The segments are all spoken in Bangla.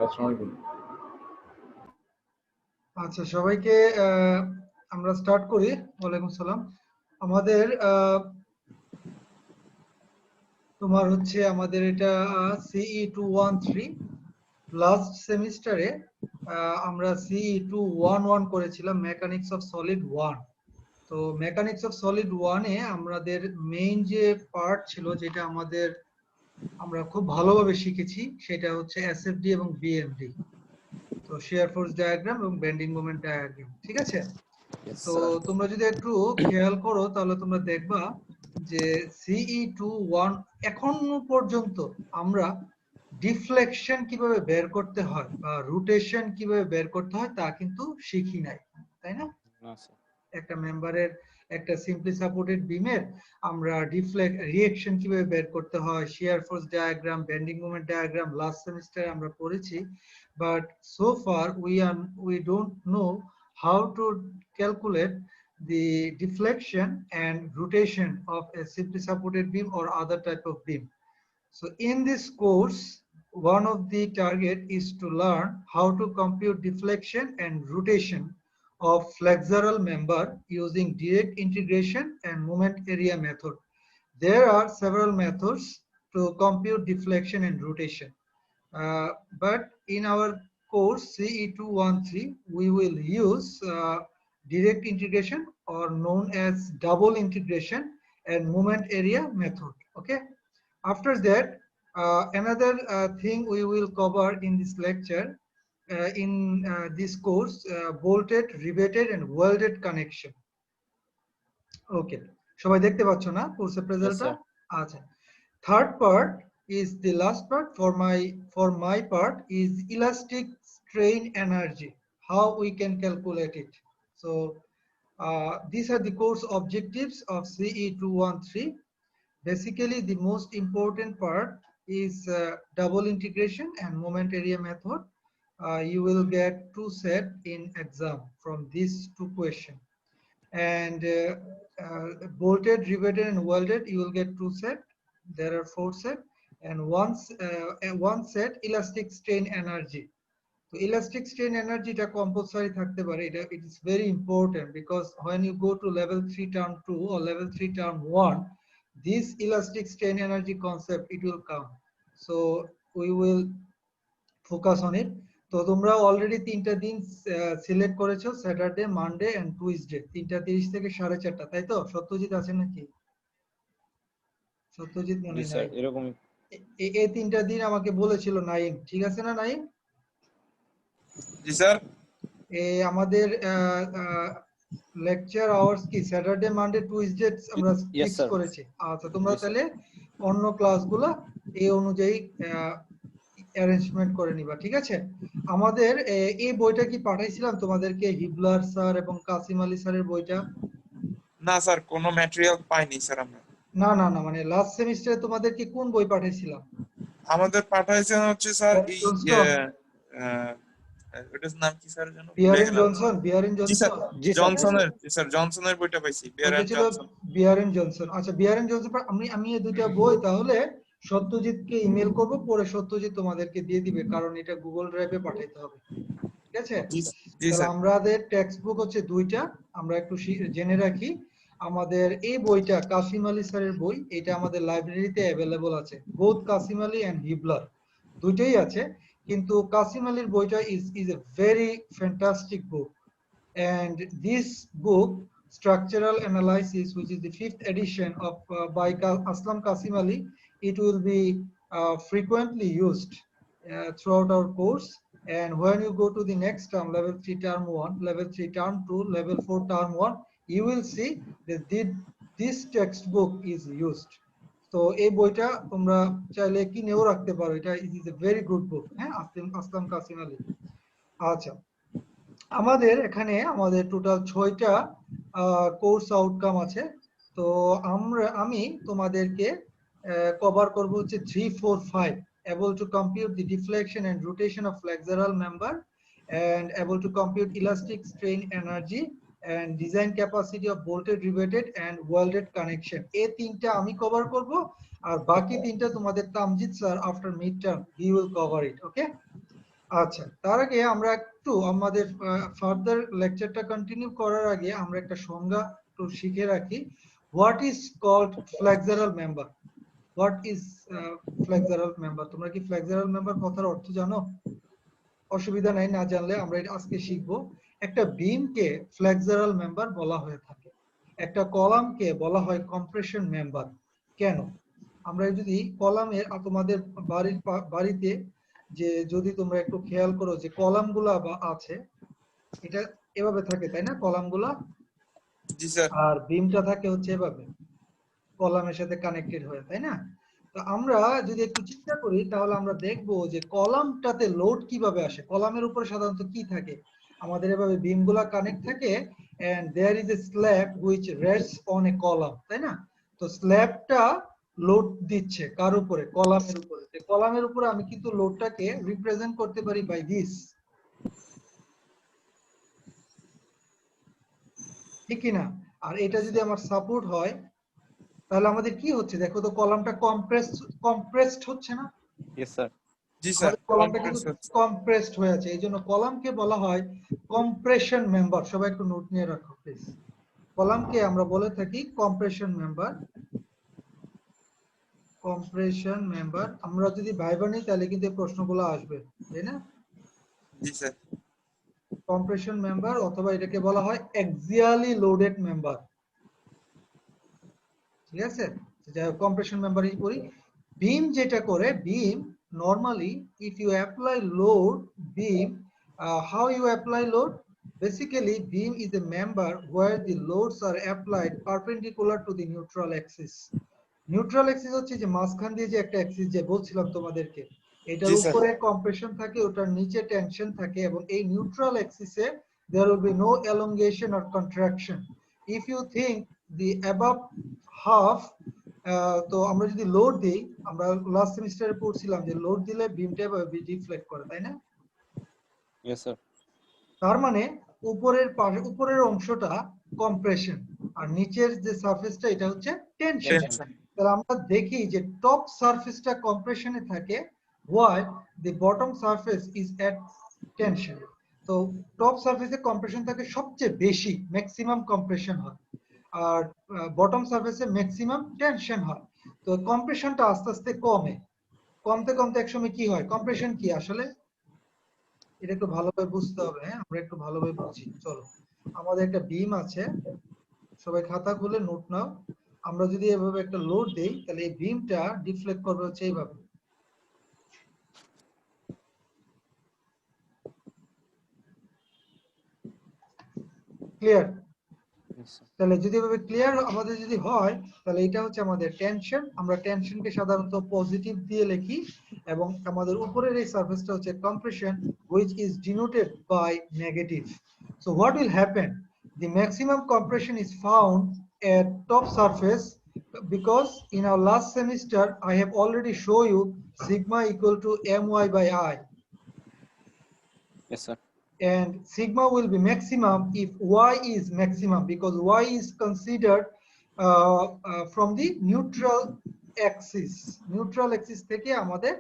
আসসালামু আলাইকুম। আচ্ছা, সবাইকে আমরা স্টার্ট করি। ওয়ালাইকুম সালাম। আমাদের তোমার হচ্ছে আমাদের এটা সিই 213 লাস্ট সেমিস্টারে আমরা সিই 211 করেছিলাম মেকানিক্স অফ সলিড 1। তো মেকানিক্স অফ সলিড 1 এ আমাদের মেইন যে পার্ট ছিল যেটা আমরা খুব ভালোভাবে শিখেছি সেটা হচ্ছে এসএফডি এবং বিএমডি। তো শিয়ার ফোর্স ডায়াগ্রাম এবং বেন্ডিং মোমেন্ট ডায়াগ্রাম, ঠিক আছে? তো তোমরা যদি একটু খেয়াল করো তাহলে তোমরা দেখবা যে CE21 এখনো পর্যন্ত আমরা ডিফ্লেকশন কিভাবে বের করতে হয় বা রোটেশন কিভাবে বের করতে হয় তা কিন্তু শিখি নাই, তাই না? একটা মেম্বারের একটা সিম্পলি সাপোর্টেড বিমের আমরা রিঅ্যাকশন কিভাবে বের করতে হয়, shear force diagram, bending moment diagram last সেমিস্টারে আমরা পড়েছি, but so far we don't know how to calculate the deflection and rotation of a simply supported beam or other type of beam. So in this course, one of the target is to learn how to compute deflection and rotation of flexural member using direct integration and moment area method. There are several methods to compute deflection and rotation. But in our course CE213, we will use direct integration or known as double integration and moment area method. Okay. After that, another thing we will cover in this lecture, in this course, bolted, riveted, and welded connection. Okay. সবাই দেখতে পাচ্ছ না কোর্সের প্রেজেন্টটা? আচ্ছা। Third part is the last part for my part is elastic strain energy, how we can calculate it. So these are the course objectives of CE213. Basically, the most important part is double integration and moment area method. You will get 2 set in exam from these 2 questions. And bolted, riveted, and welded, you will get 2 set. There are 4 set, and one set elastic strain energy. So elastic strain energy টা compulsory থাকতে পারে, it is very important because when you go to level 3 term 2 or level 3 term 1, this elastic strain energy concept it will come. So we will focus on it. তো তোমরা অলরেডি 3টা দিন সিলেক্ট করেছো, স্যাটারডে, মানডে এন্ড টুইসডে, 3টা 30 থেকে 4:30, তাই তো? সত্যজিৎ আছে নাকি? সত্যজিৎ মনে নাই। এরকম এই 3টা দিন আমাকে বলেছিল নাইম, ঠিক আছে না নাইম? জি স্যার। এই আমাদের লেকচার আওয়ার্স কি স্যাটারডে, মানডে, টুইসডে আমরা ফিক্স করেছি। আচ্ছা, তোমরা তাহলে অন্য ক্লাসগুলো এই অনুযায়ী অ্যারেঞ্জমেন্ট করে নিবা, ঠিক আছে? আমাদের এই বইটা কি পাঠাইছিলাম তোমাদেরকে, হিবলার স্যার এবং কাসিম আলী স্যারের বইটা? না স্যার, কোনো ম্যাটেরিয়াল পাইনি স্যার আমরা। না না না, মানে লাস্ট সেমিস্টারে তোমাদেরকে কোন বই পাঠাইছিলাম? আমাদের পাঠাইছেন হচ্ছে স্যার এই এটার নাম কি স্যার জানো? বিয়ারেন জনসন, বিয়ারেন জি স্যার, জনসন। জনসনের, জি স্যার জনসনের বইটা পাইছি, বিয়ারেন জনসন। বিয়ারেন জনসন, আচ্ছা বিয়ারেন জনসন। আমি এই দুইটা বই তাহলে সত্যজিৎকে ইমেল করব, পরে সত্যজিৎ তোমাদেরকে দিয়ে দিবে, কারণ এটা গুগল ড্রাইভে পাঠাইতে হবে, ঠিক আছে? তাহলে আমাদের টেক্সট বুক হচ্ছে 2টা, আমরা একটু জেনে রাখি। আমাদের এই বইটা কাসিম আলী স্যারের বই, এটা আমাদের লাইব্রেরিতে অ্যাভেলেবল আছে, বোথ কাসিম আলী এন্ড হিবলার দুইটাই আছে, কিন্তু কাসিম আলীর বইটা is a very fantastic book, and this book structural analysis, which is the 5th edition of by Aslam Kasim Ali, it will be frequently used throughout our course. And when you go to the next term, level 3 term 1, level 3 term 2, level 4 term 1, you will see that this textbook is used. তো এই বইটা তোমরা চাইলে কিনেও রাখতে পারো, এটা is a very good book, হ্যাঁ, আসলাম কাসিম আলী। আচ্ছা, আমাদের এখানে আমাদের টোটাল 6টা কোর্স আউটকাম আছে। তো আমি তোমাদেরকে কভার করব হচ্ছে 3, 4, 5, able to compute the deflection and rotation of flexural member, and able to compute elastic strain energy and design capacity of bolted, riveted and welded connection. এই 3টা আমি কভার করব, আর বাকি 3টা তোমাদের Tamjid sir after mid term he will cover it. Okay, আচ্ছা, তার আগে আমরা একটু আমাদের ফার্দার লেকচারটা কন্টিনিউ করার আগে আমরা একটা সংজ্ঞা একটু শিখে রাখি। What is called flexural member? What is flexural member? তোমরা কি ফ্লেক্সারাল মেম্বার কথার অর্থ জানো? অসুবিধা নাই, না জানলে আমরা এটা আজকে শিখবো। একটা বিমকে ফ্লেক্সারাল মেম্বার বলা হয়ে থাকে, একটা কলামকে বলা হয় কম্প্রেশন মেম্বার। কেন? আমরা যদি কলামের তোমাদের বাড়িতে যে যদি তোমরা একটু খেয়াল করো যে কলামগুলা বা আছে, এটা এভাবে থাকে তাই না কলামগুলা, জি স্যার। আর বিমটা থাকে হচ্ছে এভাবে কলামের সাথে কানেক্টেড হয়ে, তাই না? তো আমরা যদি একটু চিন্তা করি তাহলে আমরা দেখবো যে কলামটাতে লোড কিভাবে আসে। কলামের উপরে সাধারণত কি থাকে? আমাদের এভাবে বিমগুলা কানেক্ট থাকে and there is a slab which rests on a column, তাই না? তো স্ল্যাবটা লোড দিচ্ছে কার উপরে? কলামের উপরে। তো কলামের উপরে আমি কিন্তু লোডটাকে রিপ্রেজেন্ট করতে পারি বাই দিস, ঠিক কি না? আর এটা যদি আমার সাপোর্ট হয় তাহলে আমাদের কি হচ্ছে দেখো তো, কলামটা কম্প্রেসড হচ্ছে না? Yes, sir. জি স্যার, আমাদের কলামটা কিন্তু কম্প্রেস হচ্ছে। কম্প্রেসড হয়ে আছে, এই জন্য কলামকে বলা হয় কম্প্রেশন মেম্বার। সবাই একটু নোট নিয়ে রাখো প্লিজ। কলামকে আমরা বলে থাকি কম্প্রেশন মেম্বার। কম্প্রেশন মেম্বার আমরা যদি ভাইবা নিই তাহলে কিন্তু এই প্রশ্নগুলো আসবে, তাই না? জি স্যার। কম্প্রেশন মেম্বার, অথবা এটাকে বলা হয় এক্সিয়ালি লোডেড মেম্বার, ঠিক আছে? যাই হোক, কম্প্রেশন মেম্বারই করি। বিম যেটা করে, বিম normally if you apply load beam, how you apply load? Basically beam is a member where the loads are applied perpendicular to the neutral axis. Neutral Axis হচ্ছে যে মাঝখান দিয়ে যে একটা অ্যাক্সিস যে বলছিলাম তোমাদেরকে, এটার জি স্যার। উপরে কম্প্রেশন থাকে, ওটার নিচে টেনশন থাকে, এবং এই neutral অ্যাক্সিসে there will be no elongation or contraction. If you think the above half, তো আমরা যদি লোড দিই, আমরা লাস্ট সেমিস্টারে পড়ছিলাম যে লোড দিলে বিমটা ডিফ্লেক্ট করে, তাই না? Yes, sir. তার মানে উপরের অংশটা কম্প্রেশন আর নিচের যে সারফেসটা এটা হচ্ছে টেনশন। টেনশন। তাহলে আমরা দেখি যে টপ সারফেসটা কম্প্রেশনে থাকে while the bottom surface is at tension. তো টপ সারফেসে কম্প্রেশন থাকে সবচেয়ে বেশি, ম্যাক্সিমাম কম্প্রেশন হয়, আর বটম সারফেসে ম্যাক্সিমাম টেনশন হয়। তো কম্প্রেশনটা আস্তে আস্তে কমতে কমতে একসময় কি হয়? কম্প্রেশন কি আসলে, এটা একটু ভালোভাবে বুঝতে হবে। হ্যাঁ, আমরা একটু ভালোভাবে বুঝি। চলো, আমাদের একটা বিম আছে, সবাই খাতা খুলে নোট নাও। আমরা যদি এভাবে একটা লোড দেই তাহলে এই বিমটা ডিফ্লেক্ট করবে হচ্ছে এইভাবে। ক্লিয়ার? Yes, sir. তাহলে যদি এভাবে ক্লিয়ার আমাদের যদি হয় তাহলে এটা হচ্ছে আমাদের টেনশন। আমরা টেনশনকে সাধারণত পজিটিভ দিয়ে লিখি, এবং আমাদের উপরের এই সারফেসটা হচ্ছে compression which is denoted by negative. So what will happen? The maximum compression is found at top surface, because in our last semester I have already shown you sigma equal to my by I, Yes, sir. and sigma will be maximum if y is maximum, because y is considered from the neutral axis. Neutral axis থেকে আমাদের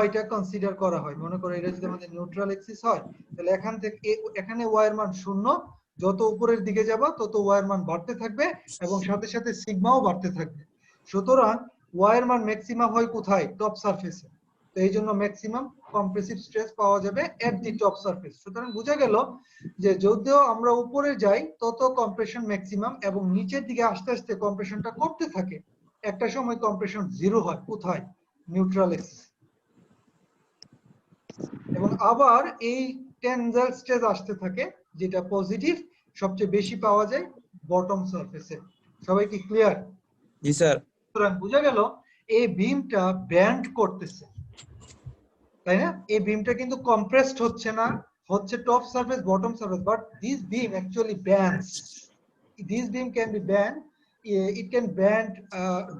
y টা কনসিডার করা হয়। মনে করো এটা যদি আমাদের নিউট্রাল অ্যাক্সিস হয় তাহলে এখান থেকে এখানে y এর মান 0, যত উপরের দিকে যাবা তত y এর মান বাড়তে থাকবে এবং সাথে সাথে সিগমাও বাড়তে থাকবে। সুতরাং y এর মান ম্যাক্সিমাম হয় কোথায়? টপ সারফেসে। তো এই জন্য ম্যাক্সিমাম কম্প্রেসিভ স্ট্রেস পাওয়া যাবে এট দি টপ সারফেস। সুতরাং বোঝা গেল যে যদিও আমরা উপরে যাই তত কম্প্রেশন ম্যাক্সিমাম, এবং নিচের দিকে আস্তে আস্তে কম্প্রেশনটা করতে থাকে, একটা সময় কম্প্রেশন জিরো হয় কোথায়? Neutral Axis. এবং আবার এই টেনজাইল স্ট্রেস আসতে থাকে, যেটা পজিটিভ সবচেয়ে বেশি পাওয়া যায় বটম সারফেসে। সবাই কি ক্লিয়ার? জি স্যার। সুতরাং বোঝা গেল এই বিমটা ব্যান্ড করতেছে, তাই না? এই বিমটা কিন্তু কম্প্রেসড হচ্ছে না, হচ্ছে top surface bottom surface, but this beam actually bands. This beam can be band, it can band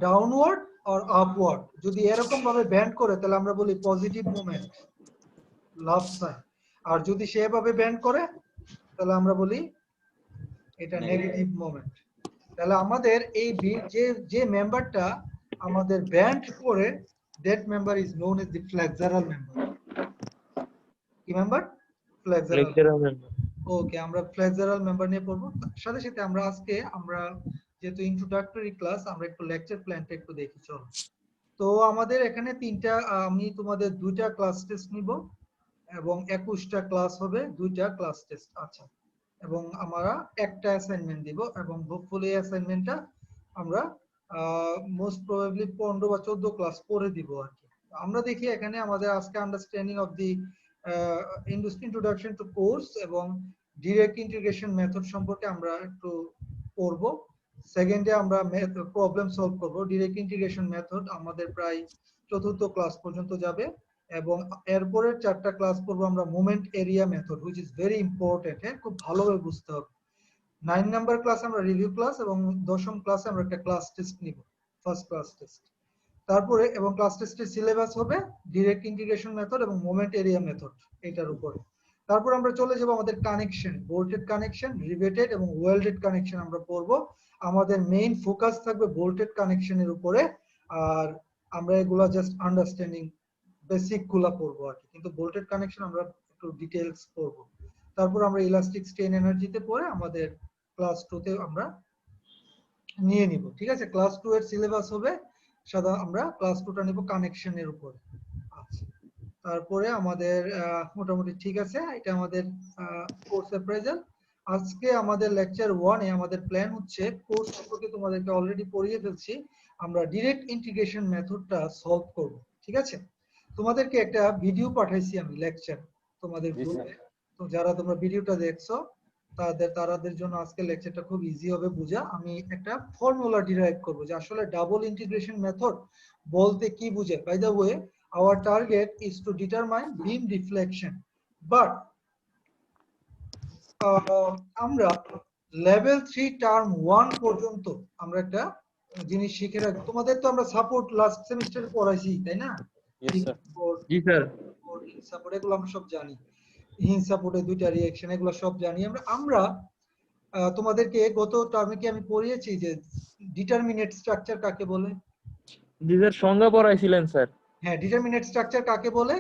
downward or upward. যদি এরকম ভাবে ব্যান্ড করে তাহলে আমরা বলি পজিটিভ মুভমেন্ট, লাভ সাইন। আর যদি সেভাবে ব্যান্ড করে তাহলে আমরা বলি এটা নেগেটিভ মুভমেন্ট। তাহলে আমাদের এই যে মেম্বারটা আমাদের ব্যান্ড করে, that member is known as the flexural member. কি member? Flexural. Lecturer member. Okay, আমরা ফ্লেক্সারাল মেম্বার নিয়ে পড়বো। সাথে সাথে আমরা আজকে যেহেতু ইন্ট্রোডাক্টরি ক্লাস, আমরা একটু লেকচার প্ল্যানটা একটু দেখি চলো। তো আমাদের এখানে আমি তোমাদের 2টা ক্লাস টেস্ট নিব এবং 21টা ক্লাস হবে, 2টা ক্লাস টেস্ট। আচ্ছা, এবং আমরা একটা অ্যাসাইনমেন্ট দিব এবং হোপফুলি অ্যাসাইনমেন্টটা আমরা মোস্ট প্রবাবলি 15 বা 14 ক্লাস পরে দিব আর কি। আমরা দেখি এখানে আমাদের আজকে understanding of the introduction to course এবং ডিরেক্ট ইন্টিগ্রেশন মেথড সম্পর্কে আমরা একটু পড়ব। সেকেন্ডে আমরা প্রবলেম সলভ করব। ডিরেক্ট ইন্টিগ্রেশন মেথড আমাদের প্রায় 4র্থ ক্লাস পর্যন্ত যাবে এবং এরপরের 4টা ক্লাস পড়বো আমরা moment area method, which is very important. হ্যাঁ, খুব ভালোভাবে বুঝতে হবে। 9 নাম্বার ক্লাস আমরা রিভিউ ক্লাস এবং 10ম ক্লাসে আমরা একটা ক্লাস টেস্ট নিব, ফার্স্ট ক্লাস টেস্ট। তারপরে এবং ক্লাস টেস্টের সিলেবাস হবে ডিরেক্ট ইন্টিগ্রেশন মেথড এবং মোমেন্ট এরিয়া মেথড এটার উপরে। তারপর আমরা চলে যাব আমাদের কানেকশন, বোল্টেড কানেকশন, রিভেটেড এবং ওয়েল্ডেড কানেকশন আমরা পড়বো। আমাদের মেইন ফোকাস থাকবে বোল্টেড কানেকশনের উপরে, আর আমরা এগুলা জাস্ট আন্ডারস্ট্যান্ডিং বেসিক গুলা পড়বো আর কি, কিন্তু বোল্টেড কানেকশন আমরা একটু ডিটেইলস পড়বো। তারপর আমরা ইলাস্টিক স্ট্রেন এনার্জিতে পড়ে আমাদের ক্লাস 2 তে আমরা নিয়ে নিব। ঠিক আছে, ক্লাস 2 এর সিলেবাস হবে আমরা ক্লাস 2টা নিব কানেকশনের উপরে। আচ্ছা, তারপরে আমাদের মোটামুটি ঠিক আছে, এটা আমাদের কোর্স অ্যাপ্রাইজাল। আজকে আমাদের লেকচার 1 এ আমাদের প্ল্যান হচ্ছে, কোর্স সম্পর্কে তোমাদেরকে অলরেডি পড়িয়ে ফেলছি, আমরা ডিরেক্ট ইন্টিগ্রেশন মেথডটা সলভ করব। ঠিক আছে, তোমাদেরকে একটা ভিডিও পাঠাইছি আমি লেকচার তোমাদের গ্রুপে, তো যারা তোমরা ভিডিওটা দেখছো তাদের জন্য আজকে লেকচারটা খুব ইজি হবে বোঝা। আমি একটা ফর্মুলা ডিরাইভ করব যে আসলে ডাবল ইন্টিগ্রেশন মেথড বলতে কি বোঝায়। By the way, our target is to determine beam deflection, but আমরা লেভেল 3 টার্ম 1 পর্যন্ত আমরা একটা জিনিস শিখে রাখবো। তোমাদের তো আমরা সাপোর্ট লাস্ট সেমিস্টারে পড়াইছি, তাই না? Yes, sir. জি স্যার। সাপোর্ট এগুলো আমরা সব জানি, হিন সাপোর্টের 2টা রিঅ্যাকশন এগুলো সব জানি আমরা। তোমাদেরকে গত টার্মে কি আমি পড়িয়েছি যে ডিটারমিনেট স্ট্রাকচার কাকে বলে? জি স্যার, সংজ্ঞা পড়াইছিলেন স্যার। হ্যাঁ, ডিটারমিনেট স্ট্রাকচার কাকে বলে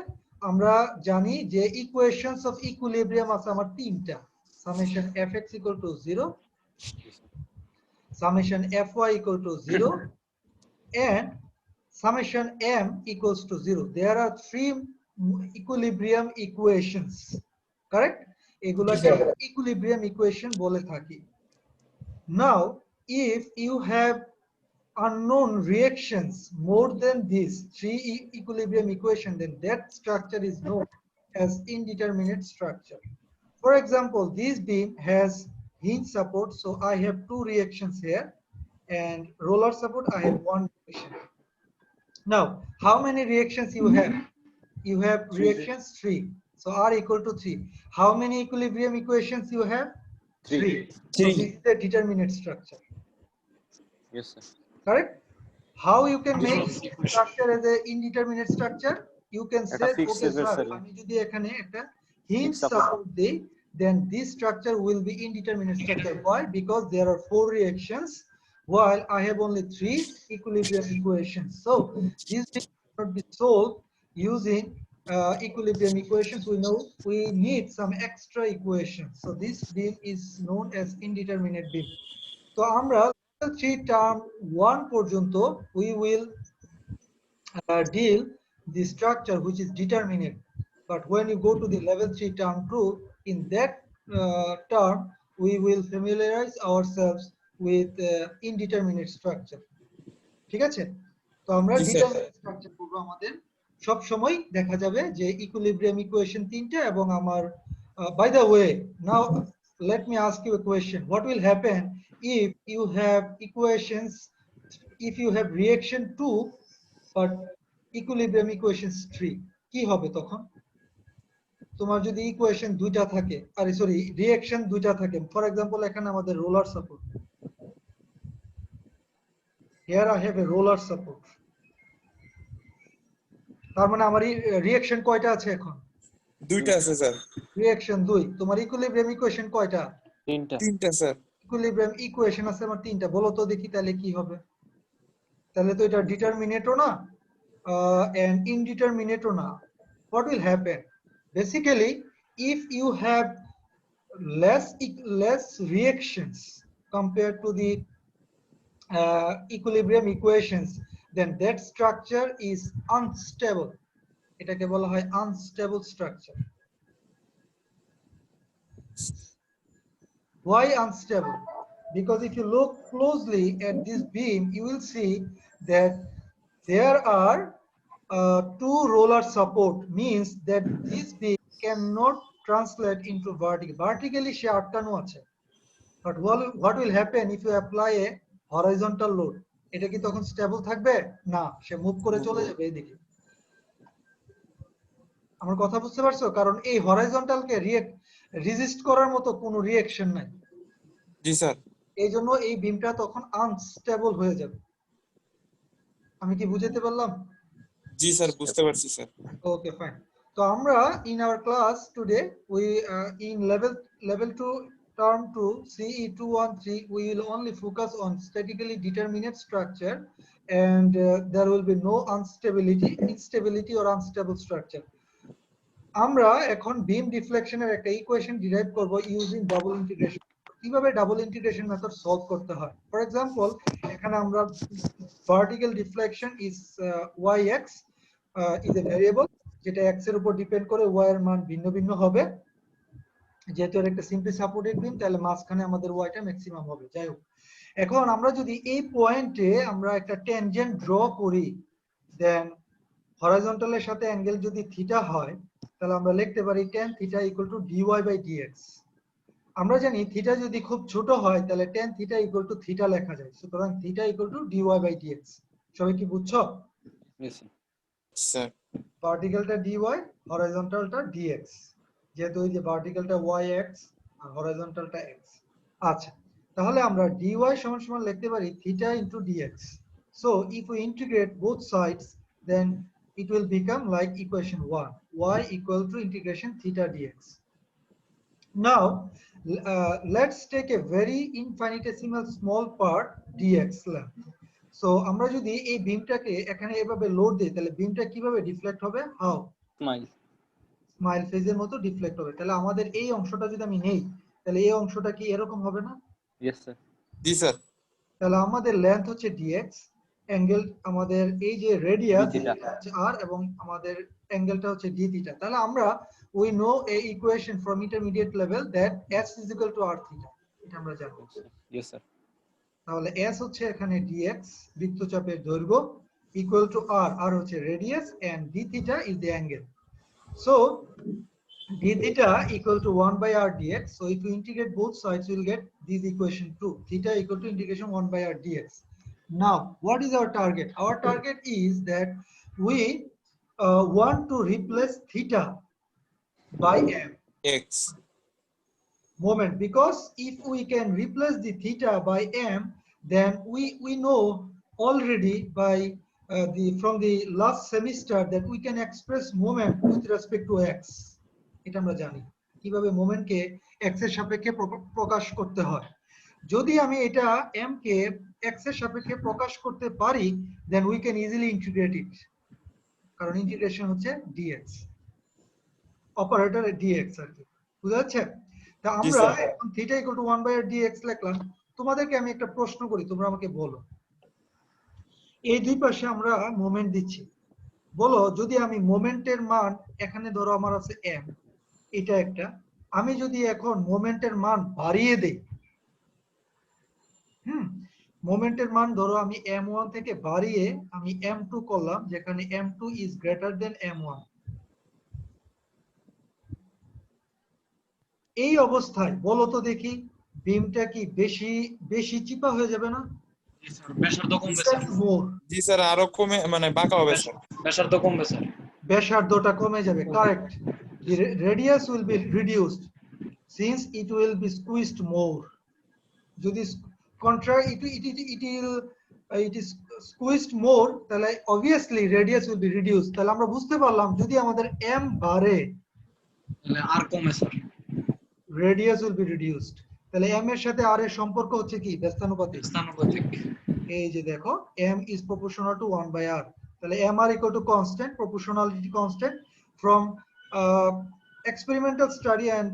আমরা জানি যে ইকুয়েশনস অফ ইকুইলিব্রিয়াম আছে আমার 3টা। Summation fx = 0, summation fy = 0 and summation m = 0. There are 3 equilibrium equations, correct? এগুলোকে ইকুইলিব্রিয়াম ইকুয়েশন বলে থাকি। Now if you have unknown reactions more than these 3 equilibrium equation, then that structure is known as indeterminate structure. For example, this beam has hinge support, so I have 2 reactions here, and roller support I have 1 reaction. Now how many reactions you have? You have reactions 3, so R = 3. How many equilibrium equations you have? 3. So this is the determinate structure. Yes, sir. Correct? How you can make structure as a indeterminate structure? You can say, okay sir, আমি যদি এখানে একটা hinge support দেই, then this structure will be indeterminate structure. Why? Because there are 4 reactions while I have only 3 equilibrium equations. So this cannot be solved using equilibrium equations. We know we need some extra equations. So this beam is known as indeterminate beam. So আমরা 3 term 1 পর্যন্ত we will deal the structure which is determinate, but when you go to the level 3 term 2, in that term we will familiarize ourselves with indeterminate structure. ঠিক আছে, তো আমরা ডিটারমিনেট স্ট্রাকচার করব। আমাদের সব সময় দেখা যাবে যে ইকুইলিব্রিয়াম ইকুয়েশন 3টা এবং আমার by the way, now let me ask you a question. What will happen if you have equations, if you have reaction 2 but equilibrium equations 3? কি হবে তখন? তোমার যদি ইকুয়েশন 2টা থাকে, আরে সরি রিঅ্যাকশন 2টা থাকে, ফর एग्जांपल এখানে আমাদের roller support, here I have a roller support, তার মানে আমার রিঅ্যাকশন কয়টা আছে এখন? 2টা আছে স্যার। রিঅ্যাকশন 2। তোমার ইকুইলিব্রিয়াম ইকুয়েশন কয়টা? 3টা স্যার। ইকুইলিব্রিয়াম ইকুয়েশন আছে আমার 3টা। বলো তো দেখি তাহলে কি হবে? তাহলে তো এটা ডিটারমিনেটও না and indeterminateও না। What will happen? Basically, if you have less reactions compared to the equilibrium equations, then that structure is unstable. এটাকে বলা হয় unstable structure. Why unstable? Because if you look closely at this beam, you will see that there are two roller support, means that this beam cannot translate into vertical. Vertically she আটকানো আছে, but what will happen if you apply a horizontal load? এটা কি তখন স্টেবল থাকবে? না, সে মুভ করে চলে যাবে এদিকে। আমার কথা বুঝতে পারছো? কারণ এই হরাইজন্টালকে রেজিস্ট করার মতো কোনো রিঅ্যাকশন নাই। জি স্যার। এই জন্য এই বিমটা তখন আনস্টেবল হয়ে যাবে। আমি কি বুঝাতে পারলাম? জি স্যার, বুঝতে পারছি স্যার। Okay, fine. So আমরা in our class today, we in level 2 term 2 CE213, we will only focus on statically determinate structure, and there will be no instability or unstable structure. আমরা এখন beam deflection এর একটা ইকুয়েশন ডিরাইভ করব ইউজিং ডাবল ইন্টিগ্রেশন। কিভাবে ডাবল ইন্টিগ্রেশন মেথড সলভ করতে হয়? ফর এক্সাম্পল, এখানে আমরা vertical deflection is yx is a variable, যেটা x এর উপর ডিপেন্ড করে y এর মান ভিন্ন ভিন্ন হবে। যেহেতু এর একটা সিম্পলি সাপোর্টেড বিম, তাহলে মাঝখানে আমাদের y টা ম্যাক্সিমাম হবে। যাই হোক, এখন আমরা যদি এই পয়েন্টে আমরা একটা ট্যানজেন্ট ড্র করি, দেন হরাইজন্টালের সাথে অ্যাঙ্গেল যদি থিটা হয়, তাহলে আমরা লিখতে পারি tan theta equal two dy/dx। আমরা জানি থিটা যদি খুব ছোট হয় তাহলে tan theta equal two theta লেখা যায়, সুতরাং থিটা ইকুয়াল টু dy/dx। সবাই কি বুঝছো? Yes, sir. স্যার। ভার্টিক্যালটা dy, হরাইজন্টালটা dx, যেহেতু এই যে ভার্টিক্যালটা yx আর হরাইজন্টালটা x। আচ্ছা, তাহলে আমরা dy সমান সমান লিখতে পারি theta into dx। So if we integrate both sides, then it will become like equation 1, y equal to integration theta dx. Now let's take a very infinitesimal small part, dx length. So আমরা যদি এই বিমটাকে এখানে এভাবে লোড দেই, তাহলে বিমটা কিভাবে ডিফ্লেক্ট হবে? হাউ? স্মাইল ফেজের মতো ডিফ্লেক্ট হবে। তাহলে আমাদের এই অংশটা যদি আমি নেই, তাহলে এই অংশটা কি এরকম হবে না? Yes, sir. জি স্যার। তাহলে আমাদের লেন্থ হচ্ছে dx, অ্যাঙ্গেল আমাদের এই যে রেডিয়াস d theta হচ্ছে r, এবং আমাদের অ্যাঙ্গেলটা হচ্ছে d থিটা। তাহলে আমরা we know a equation from intermediate level that s is equal to r theta, এটা আমরা জানি। Yes, sir. তাহলে s হচ্ছে এখানে dx, বৃত্তচাপের দৈর্ঘ্য, equal to r, r হচ্ছে radius, and d theta is the angle. So d theta equal to 1 by r dx. So if you integrate both sides, you will get this equation 2, theta equal to integration 1 by r dx. Now what is our target? Our target is that we want to replace theta by m x. moment, because if we can replace the theta by m, then we know already by from the last semester that we can express moment with respect to x. এটা আমরা জানি কিভাবে মোমেন্টকে x এর সাপেক্ষে প্রকাশ করতে হয়। যদি আমি এটা m কে x এর সাপেক্ষে প্রকাশ করতে পারি, then we can easily integrate it, কারণ ইন্টিগ্রেশন হচ্ছে dx, অপারেটর dx আর কি, বুঝা যাচ্ছে? তা আমরা এখন theta equal to 1 by dx লিখলাম। তোমাদেরকে আমি একটা প্রশ্ন করি, তোমরা আমাকে বলো, এই দুই পাশে আমরা মোমেন্ট দিচ্ছি, বলো যদি আমি মোমেন্টের মান এখানে ধরো আমার আছে m, এটা একটা, আমি যদি এখন মোমেন্টের মান বাড়িয়ে দেই, মোমেন্টের মান ধরো আমি m1 থেকে বাড়িয়ে আমি m2 করলাম, যেখানে m2 is greater than m1, এই অবস্থায় বলো তো দেখি বিমটা কি বেশি চিপা হয়ে যাবে না? ব্যাসার্ধ কমবে স্যার। জি স্যার, আরো কমে মানে বাঁকা হবে স্যার। ব্যাসার্ধ কমবে স্যার। ব্যাসার্ধটা কমে যাবে, correct. The radius will be reduced since it will be squeezed more. যদি contrary it is squeezed more, তাহলে obviously radius will be reduced. তাহলে আমরা বুঝতে পারলাম যদি আমাদের m বাড়ে তাহলে আর কমে sir. radius will be reduced. তাহলে m এর সাথে r এর সম্পর্ক হচ্ছে কি? ব্যস্তানুপাতিক। এই যে দেখো m is proportional to 1 by r, তাহলে mr equal to constant, proportionality constant, from experimental study and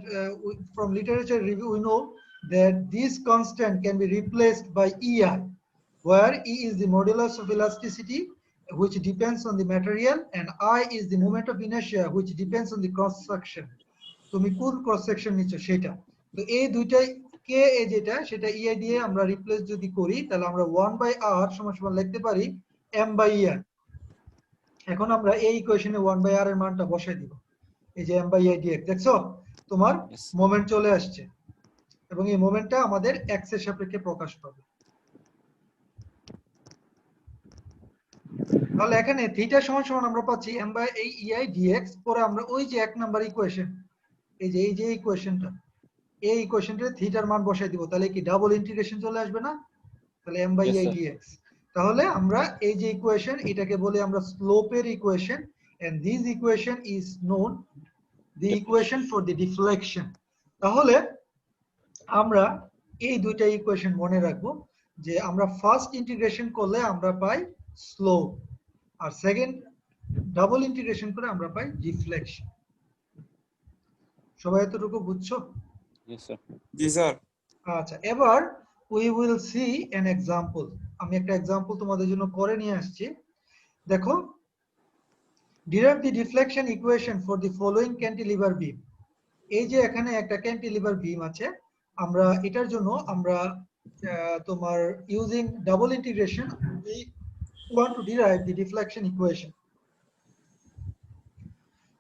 from literature review, we know that this constant can be replaced by EI, where E is the modulus of elasticity, which depends on the material, and I is the moment of inertia, which depends on the cross section. তুমি কোন ক্রস সেকশন নিচ্ছ সেটা। তো এই দুইটাই কে এ যেটা সেটা ইআই দিয়ে আমরা রিপ্লেস যদি করি তাহলে আমরা 1/r সমান লিখতে পারি m/r। এখন আমরা এই ইকুয়েশনে 1/r এর মানটা বসাই দিব, এই যে m/i dx, দেখছো তোমার Yes. মোমেন্ট চলে আসছে এবং এই মোমেন্টটা আমাদের x এর সাপেক্ষে প্রকাশ পাবে। তাহলে এখানে থিটা সমান সমান আমরা পাচ্ছি m/ei dx, পরে আমরা ওই যে 1 নাম্বার ইকুয়েশন, এই যে ইকুয়েশনটা, এই ইকুয়েশনটাতে থিটার মান বসাই দিব, তাহলে কি ডাবল ইন্টিগ্রেশন চলে আসবে না? তাহলে m/i Yes, sir. dx। তাহলে আমরা এই যে ইকুয়েশন এটাকে বলি আমরা স্লোপের equation, and this equation is known the equation for the deflection। তাহলে আমরা এই দুইটা ইকুয়েশন মনে রাখবো যে আমরা ফার্স্ট ইন্টিগ্রেশন করলে আমরা পাই স্লোপ, আর সেকেন্ড ডাবল ইন্টিগ্রেশন করে আমরা পাই ডিফ্লেকশন। সবাই এতটুকু বুঝছো? Yes, sir. জি স্যার। আচ্ছা, এবার we will see an example। আমি একটা एग्जांपल তোমাদের জন্য করে নিয়ে আসছি। দেখো, derive the deflection equation for the following cantilever beam। এই যে এখানে একটা ক্যান্টিলিভার বিম আছে, আমরা এটার জন্য আমরা তোমার using double integration we want to derive the deflection equation।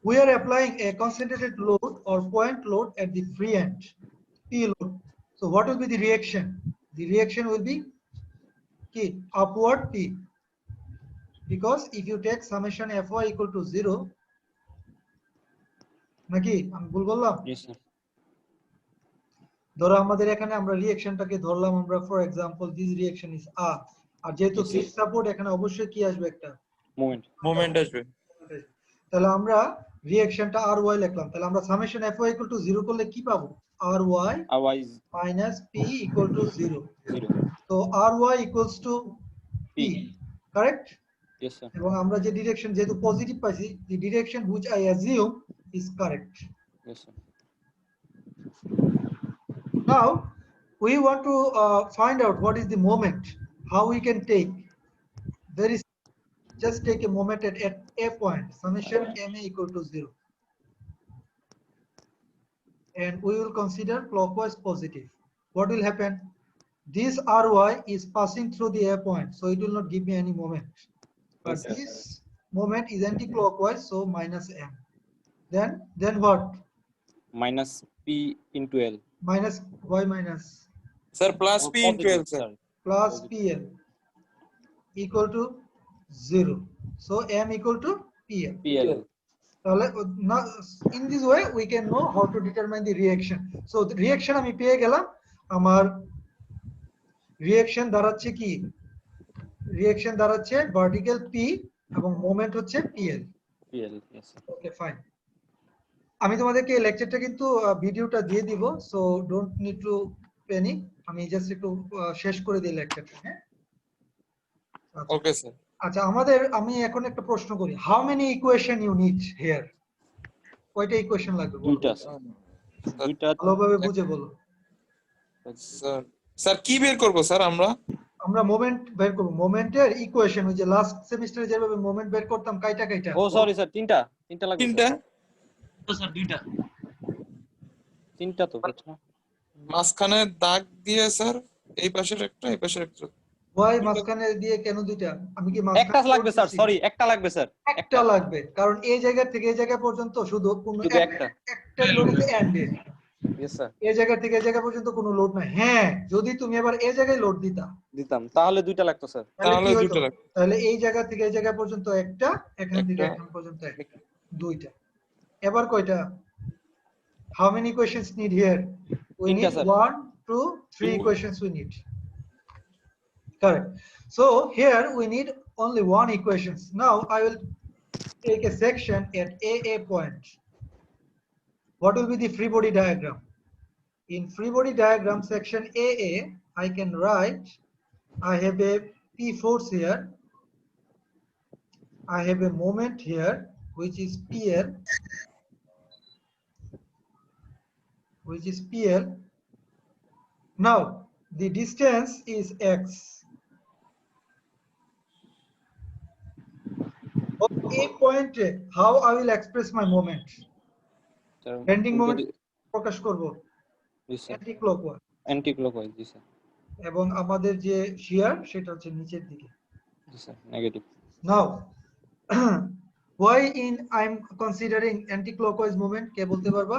We are applying a concentrated load or point load at the free end, P load। So what will be the reaction? The reaction will be upward P, because if you take summation Fy equal to 0, নাকি আমি ভুল বললাম? Yes, sir. ধরো আমাদের এখানে আমরা রিঅ্যাকশনটাকে ধরলাম, আমরা for example this reaction is R, আর যেহেতু Yes, sir. ফিক্স সাপোর্ট এখানে অবশ্যই কি আসবে একটা Moment. মোমেন্ট আসবে। তাহলে আমরা রিঅ্যাকশনটা RY লিখলাম, তাহলে আমরা সামেশন Fy equal to 0 করলে কি পাবো? RY Our is minus P equal to 0। 0. তো RY equals to P, correct? Yes, sir. এবং আমরা যে ডিরেকশন যেহেতু পজিটিভ পাইছি, the direction which I assume is correct। Yes, sir. Now we want to find out what is the moment, how we can take, there is just take a moment at a point, summation ma equal to 0, and we will consider clockwise positive। What will happen? This Ry is passing through the a point, so it will not give me any moment, but Yes, sir. this moment is anti-clockwise, so minus m। Then what? Minus P into L. Minus y minus sir plus Oh, P into L positive, sir. sorry. plus Positive. pl equal to 0, so m equal to pl। PL. তাহলে in this way we can know how to determine the reaction। So the reaction আমি পেয়ে গেলাম, আমার রিঅ্যাকশন দাঁড়াচ্ছে কি? রিঅ্যাকশন দাঁড়াচ্ছে ভার্টিক্যাল p এবং মোমেন্ট হচ্ছে pl। PL. Yes, sir. Okay, fine. আমি তোমাদেরকে এই লেকচারটা কিন্তু ভিডিওটা দিয়ে দিব, so don't need to panic. আমি জাস্ট একটু শেষ করে দিই লেকচারটা, হ্যাঁ? আচ্ছা। Okay sir. আচ্ছা, আমি এখন একটা প্রশ্ন করি, how many equation you need here? কয়টা ইকুয়েশন লাগবে বলো? দুইটা, sir. দুইটা। ভালোভাবে বুঝে বলো। স্যার স্যার কি বের করব স্যার আমরা? আমরা মোমেন্ট বের করব, মোমেন্টের ইকুয়েশন, ওই যে লাস্ট সেমিস্টারে যেভাবে মোমেন্ট বের করতাম কয়টা? Oh, sorry, sir. তিনটা লাগবে। তিনটা? তো স্যার দুইটা। তিনটা তো বুঝছো? মাঝখানে দাগ দিয়ে স্যার, এই পাশের একটা এই পাশের একটা। ওয়াই মাঝখানে দিয়ে কেন দুইটা? আমি কি একটা লাগবে, স্যার। সরি, একটা লাগবে, স্যার। একটা লাগবে, কারণ এই জায়গা থেকে এই জায়গা পর্যন্ত শুধু কোনো শুধু একটা। একটা লোড এন্ডে, Yes, sir. এই জায়গা থেকে এই জায়গা পর্যন্ত কোনো লোড নাই। হ্যাঁ, যদি তুমি এবার এই জায়গায় লোড দিতা দিতাম, তাহলে দুইটা লাগতো, স্যার। তাহলে কি হতো? দুইটা লাগবে। তাহলে এই জায়গা থেকে এই জায়গা পর্যন্ত একটা, এখান থেকে একটা। এখান পর্যন্ত একটা, দুইটা। এবার কয়টা? How many equations need here? We তিনটা, need sir. 1, 2, 3 Two. equations we need. Correct. So here we need only one equations. Now I will take a section at AA point. What will be the free body diagram? In free body diagram section AA, I can write, I have a P force here, I have a moment here which is PL, which is PL. Now the distance is x. On a point, how I will express my moment? Sir Bending উল্টো moment দিকে প্রকাশ করব জি sir anticlockwise, anticlockwise জি স্যার এবং আমাদের যে শিয়ার সেটা হচ্ছে নিচের দিকে। জি sir negative Now why in I'm considering anti-clockwise movement, কে বলতে পারবা?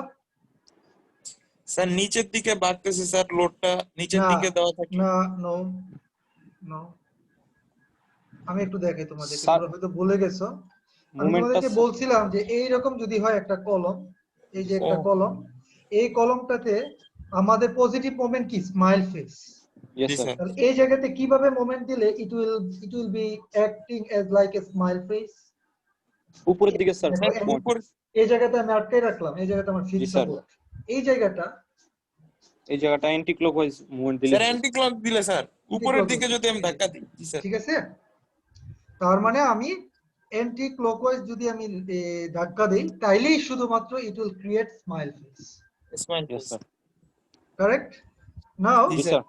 স্যার নিচের দিকে বাড়তেছে স্যার, লোডটা নিচের না দিকে দেওয়া থাকে। না নো নো, আমি একটু দেখাই তোমাদেরকে, স্যার তোমরা হয়তো ভুলে গেছো। আমি মুভমেন্টটা তোমাদেরকে বলছিলাম যে এইরকম যদি হয় একটা কলম, এই যে একটা ও। কলম, এই কলমটাতে আমাদের পজিটিভ মোমেন্ট কি? Smile face. ইয়েস জি স্যার স্যার। তাহলে এই জায়গাতে কিভাবে মোমেন্ট দিলে it will be acting as like a smile face? উপরের দিকে স্যার দেখো, উপর এই জায়গাতে আমি আটকে রাখলাম, এই জায়গাতে আমার জি ফিক্স স্যার সাপোর্ট, এই জায়গাটা এই জায়গাটা অ্যান্টি ক্লকওয়াইজ মুভমেন্ট দিলে স্যার অ্যান্টি ক্লক দিলে স্যার উপরের Anti-clockwise। দিকে যদি আমি ধাক্কা দিই। জি স্যার। ঠিক আছে, তার মানে আমি অ্যান্টি ক্লকওয়াইজ যদি আমি ধাক্কা দেই তাইলেই শুধুমাত্র it will create smile face, smile yes sir correct? Now G G sir.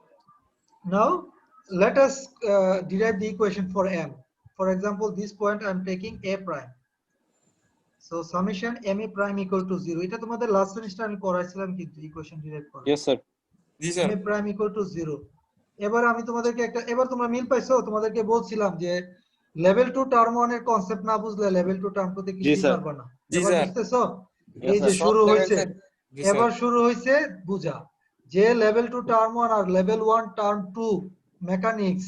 Sir let us derive the equation for m. For example, this point I am taking a prime, so summation ma prime equal to 0. এটা তোমাদের লাস্ট সেমিস্টার আমি করাইছিলাম কিন্তু ইকুয়েশন ডিরাইভ করা। Yes sir G sir. ma prime equal to 0। এবার আমি তোমাদেরকে একটা, এবার তোমরা মিল পাইছো? তোমাদেরকে বলছিলাম যে লেভেল 2 টার্ম 1 এর কনসেপ্ট না বুঝলে লেভেল 2 টার্ম করতে জি কিছুই স্যার পারবা না। জি এবার স্যার। বুঝতেছো? Yes, এই যে sir. শুরু সব হইছে, জায়গায় স্যার। জি স্যার। এবার শুরু হইছে বুঝা যে লেভেল 2 টার্ম 1 আর লেভেল 1 টার্ম 2 মেকানিক্স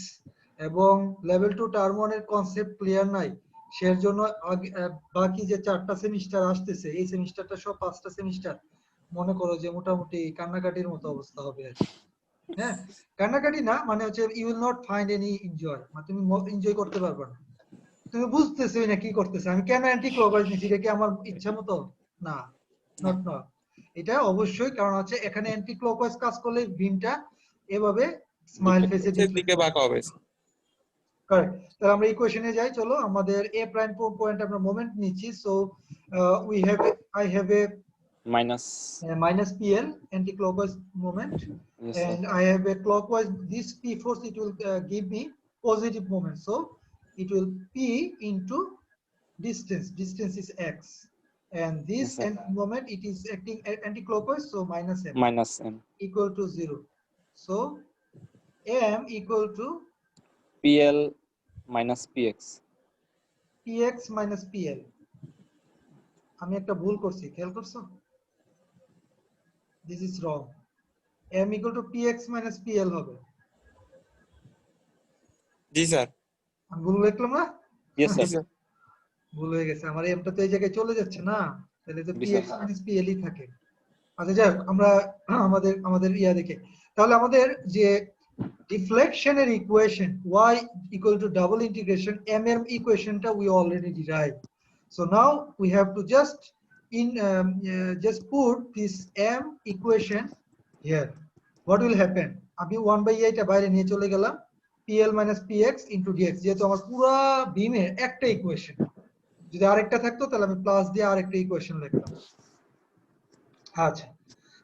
এবং লেভেল 2 টার্ম 1 এর কনসেপ্ট ক্লিয়ার নাই, সের জন্য বাকি যে 4টা সেমিস্টার আসতেছে, এই সেমিস্টারটা সব 5টা সেমিস্টার মনে করো যে মোটামুটি কান্নাকাটির মতো অবস্থা হবে আর কি। হ্যাঁ, কান্নাকাটি না, মানে হচ্ছে you will not find any enjoy, মানে তুমি এনজয় করতে পারবে না, তুমি বুঝতেছই না কি করতেছে। আমি কেন অ্যান্টি ক্লকওয়াইজ নিছি? এটা কি আমার ইচ্ছা মতো? না, নট নট। এটা অবশ্যই কারণ হচ্ছে এখানে অ্যান্টি ক্লকওয়াইজ কাজ করলে বিমটা এভাবে স্মাইল Deflect ফেসে নিচের দিকে বাঁকা হবে। কারেক্ট। তাহলে আমরা ইকুয়েশনে যাই, চলো। আমাদের a প্রাইম পয়েন্ট আমরা মোমেন্ট নিচ্ছি, so we have I have a minus minus PL anti-clockwise moment, yes sir and I have a clockwise, this P force, it will give me positive moment, so it will P into distance is x, and this Yes, sir. moment it is acting anti-clockwise, so minus m minus M equal to 0, so m equal to PL minus PX px minus pl। আমি একটা ভুল করছি, খেয়াল করছো? this is wrong, m equal to px minus pl হবে। জি স্যার। আমি ভুল লিখলাম না? ইয়েস জি স্যার স্যার। ভুল হয়ে গেছে, আমার এমটা তো এই জায়গায় চলে যাচ্ছে না, তাহলে তো জি, px স্যার। minus pl ই থাকে। আচ্ছা যাই হোক, আমরা আমাদের ইয়া দেখে, তাহলে আমাদের যে ডিফ্লেকশনের equation y equal to double integration m এর ইকুয়েশনটা we already derived, so now we have to just just put this m equation here. What will happen? আমি 1/8 টা বাইরে নিয়ে চলে গেলাম, pl minus px into dx, যেহেতু আমার পুরো বিমের একটা ইকুয়েশন, যদি আরেকটা থাকতো তাহলে আমি প্লাস দিয়ে আরেকটা ইকুয়েশন লিখতাম। আচ্ছা,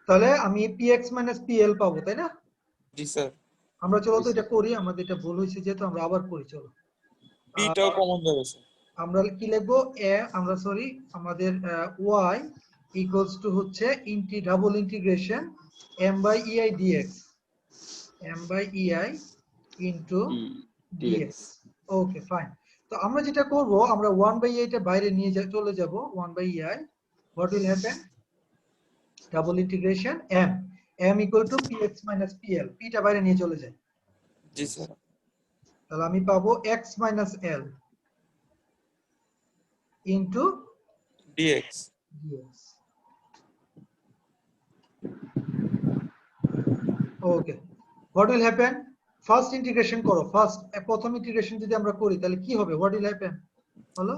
তাহলে আমি px minus pl পাবো, তাই না? জি স্যার। আমরা চলো তো এটা করি, আমাদের এটা ভুল হয়েছে যেহেতু, আমরা আবার করি, চলো। পিটাও কমন যাবে স্যার। আমরা কি লিখবো? আমরা সরি, আমাদের y equals to হচ্ছে double integration m by ei dx, m by ei into dx। Okay fine. তো আমরা যেটা করব, আমরা 1/8 টা বাইরে নিয়ে চলে যাব, 1/ei, what will happen? Double integration m equal to px minus pl, p টা বাইরে নিয়ে চলে যায়, জি স্যার। তাহলে আমি পাবো x minus l into DX. dx। Okay, what will happen? First integration করো, প্রথম ইন্টিগ্রেশন যদি আমরা করি তাহলে কি হবে? what will happen বলো?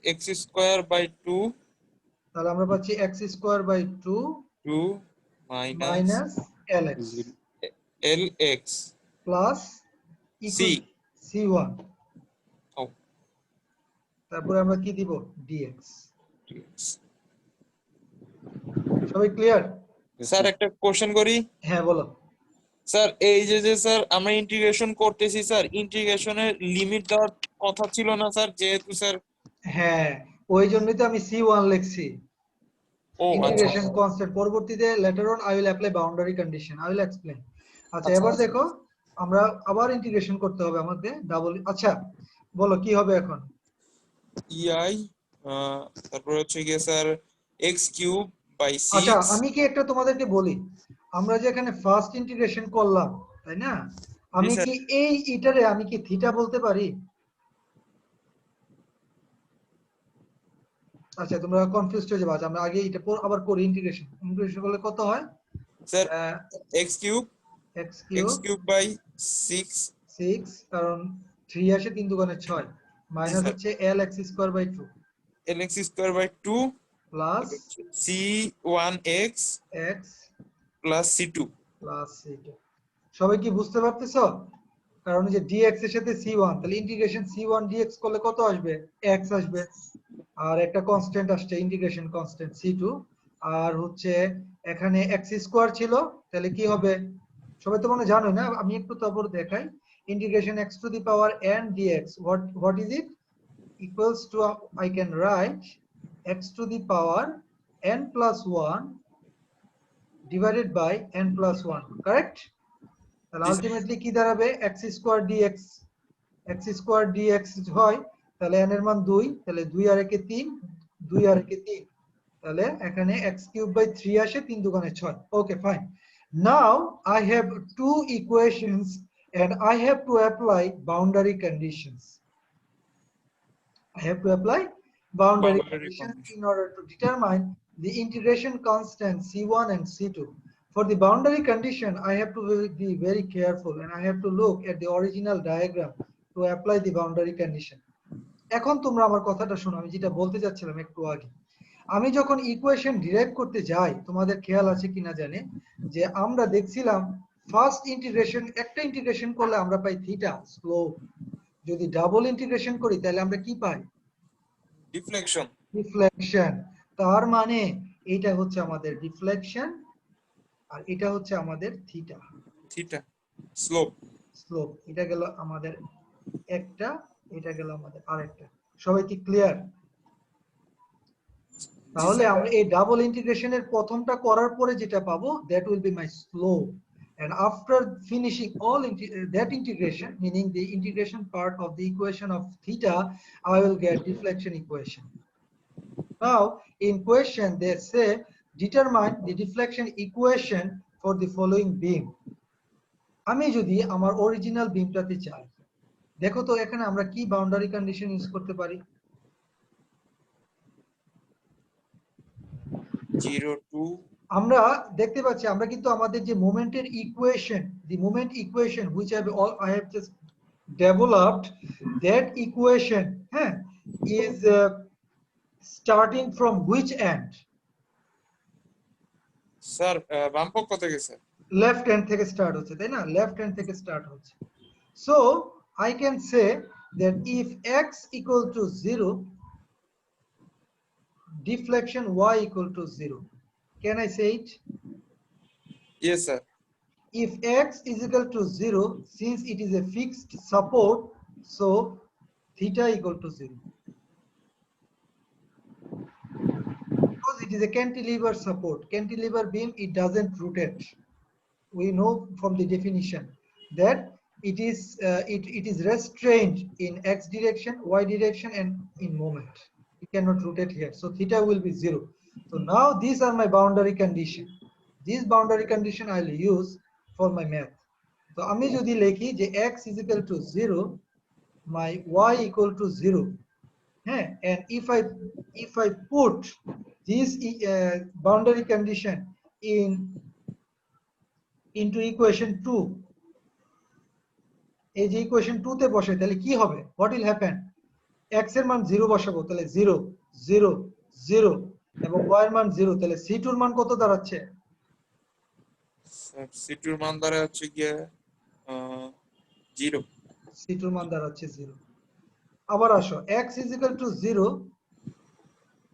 এক্স স্কয়ার বাই 2 তাহলে আমরা পাচ্ছি x square by 2 2 minus minus lx L X plus C. c1, ও তারপরে আমরা কি দিব? dx। ডিএক্স। সবাই ক্লিয়ার? Yes, sir sir. একটা কোশ্চেন করি হ্যাঁ বলো। স্যার এই যে স্যার আমরা ইন্টিগ্রেশন করতেছি স্যার ইন্টিগ্রেশনের লিমিট দেওয়ার কথা ছিল না স্যার যেহেতু স্যার হ্যাঁ, ওই জন্যই তো আমি C1 লিখছি। ও আচ্ছা ইন্টিগ্রেশন কনস্ট্যান্ট, পরবর্তীতে later on I will apply boundary condition, I will explain। আচ্ছা, আচ্ছা, এবার আচ্ছা। দেখো আমরা আবার ইন্টিগ্রেশন করতে হবে আমাদের ডাবল। আচ্ছা বলো কি হবে এখন? ইআই তারপর হচ্ছে গিয়ে স্যার এক্স কিউব বাই আচ্ছা 6 আমি কি একটা তোমাদেরকে বলি, আমরা যে এখানে ফার্স্ট ইন্টিগ্রেশন করলাম তাই না, আমি স্যার। কি এই ইটারে আমি কি থিটা বলতে পারি? আচ্ছা তোমরা কনফিউজড হয়ে যাবে। আচ্ছা, আমরা আগে এটা আবার করি। ইন্টিগ্রেশন করলে কত হয়? Sir X cube x cube by 6 6, কারণ 3 আসে 3 দুগুণে 6, মাইনাস স্যার হচ্ছে l x square by 2 L X square by 2 plus C one X x plus C two. Plus c2। সবাই কি বুঝতে পারতেছো? কারণ এই যে dx এর সাথে c1, তাহলে ইন্টিগ্রেশন c1 dx করলে কত আসবে? x আসবে। আর একটা কনস্ট্যান্ট আসছে, ইন্টিগ্রেশন কনস্ট্যান্ট c2। আর হচ্ছে এখানে x স্কয়ার ছিল, তাহলে কি হবে? সবাই তো মনে জানোই না, আমি একটু তারপর দেখাই। Integration x to the power n dx, what is it? Equals to, I can write x to the power n plus 1 divided by n plus 1, correct? তাহলে আলটিমেটলি কি দাঁড়াবে? x square dx, x square dx হয়, তাহলে n এর মান 2, তাহলে 2 আর 1 এ 3, 2 আর 1 এ 3, তাহলে এখানে x কিউব বাই 3 আসে, 3 দুগুণে 6। Okay fine. Now I have two equations and I have to apply boundary conditions. I have to apply boundary conditions in order to determine the integration constant C1 and C2. For the boundary condition, I have to be very careful and I have to look at the original diagram to apply the boundary condition. এখন তোমরা আমার কথাটা শোনো, আমি যেটা বলতে যাচ্ছিলাম একটু আগে। আমি যখন ইকুয়েশন ডিরাইভ করতে যাই, তোমাদের খেয়াল আছে কিনা জানি যে আমরা দেখছিলাম ফার্স্ট ইন্টিগ্রেশন, একটা ইন্টিগ্রেশন করলে আমরা পাই থিটা স্লোপ, যদি ডাবল ইন্টিগ্রেশন করি তাহলে আমরা কি পাই? ডিফ্লেকশন। ডিফ্লেকশন। তার মানে এটা হচ্ছে আমাদের ডিফ্লেকশন আর এটা হচ্ছে আমাদের থিটা থিটা স্লোপ। স্লোপ। এটা গেল আমাদের একটা, এটা গেল আমাদের আরেকটা। সবাই কি ক্লিয়ার? তাহলে আমরা এই ডাবল ইন্টিগ্রেশনের প্রথমটা করার পরে যেটা পাবো, that will be my slope, and after finishing all that integration, meaning the integration part of the equation of theta, I will get deflection equation. Now in question they say determine the deflection equation for the following beam. আমি যদি আমার অরিজিনাল বিমটাতে চাই, দেখো তো এখানে আমরা কি বাউন্ডারি কন্ডিশন ইউজ করতে পারি? 0 2 আমরা দেখতে পাচ্ছি আমরা কিন্তু আমাদের যে মোমেন্টের equation, the moment equation which I have just developed, that equation is starting from which end? Sir বাম পক্ষ থেকে স্যার লেফট হ্যান্ড থেকে স্টার্ট হচ্ছে, তাই না? লেফট হ্যান্ড থেকে স্টার্ট হচ্ছে। So I can say that if x equal to 0, deflection y equal to 0. Can I say it? Yes sir. If x is equal to 0, since it is a fixed support, so theta equal to 0. Because it is a cantilever support, cantilever beam, it doesn't rotate. We know from the definition that it is restrained in x direction, y direction, and in moment. It cannot rotate here, so theta will be 0. So now these are my boundary condition. This boundary condition I will use for my math. So আমি যদি লিখি যে x is equal to 0, my y equal to 0, and if I put this boundary condition into equation 2, এই যে ইকুয়েশন 2 তে বসে, তাহলে কি হবে? what will happen? x এর মান 0 বসাবো, তাহলে 0 0 0, এবং y এর মান 0, তাহলে c2 এর মান কত দাঁড়াচ্ছে? স্যার সি2 এর মান দাঁড়ায় হচ্ছে গিয়ে 0। c2 এর মান দাঁড়াচ্ছে 0। আবার আসো, x is equal to 0,